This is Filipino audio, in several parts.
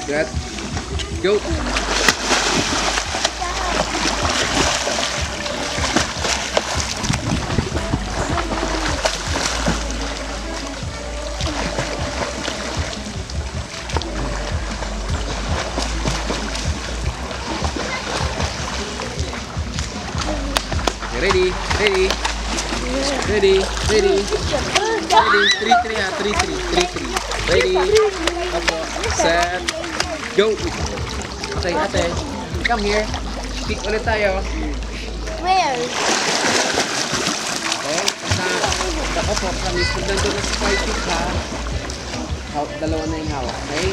Set. Go. Ready, ready, ready, ready, ready, 3-3 ha, 3-3, 3-3, ready, set, go. Okay, ate, come here, pick ulit tayo. Where? Okay, ako po, kami, kung nandun na sa 5 feet ha, dalawa na yung hawak, okay?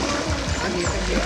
Come here, come here.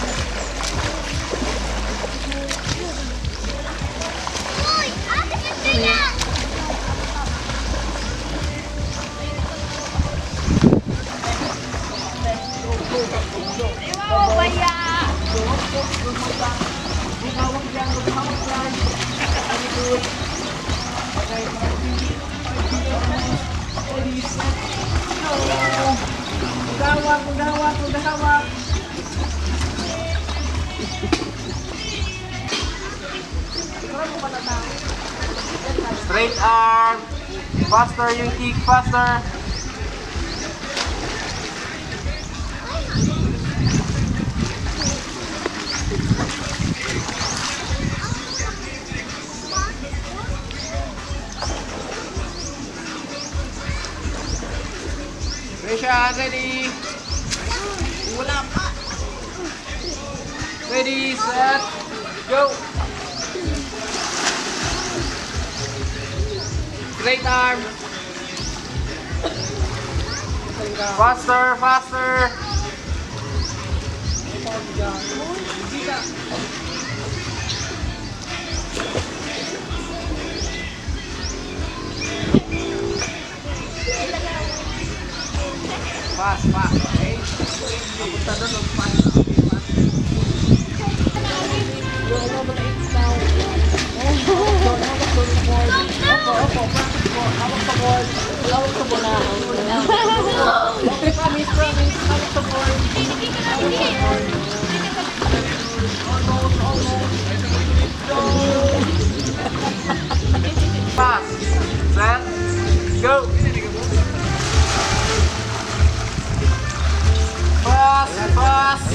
Straight arm. Faster yung kick, faster. Resha, ready? Wala pa. Ready, set, go. Straight arm. Faster, faster. Fast, fast, okay? Punta doon, fast. Fast, set, go. Fast, fast.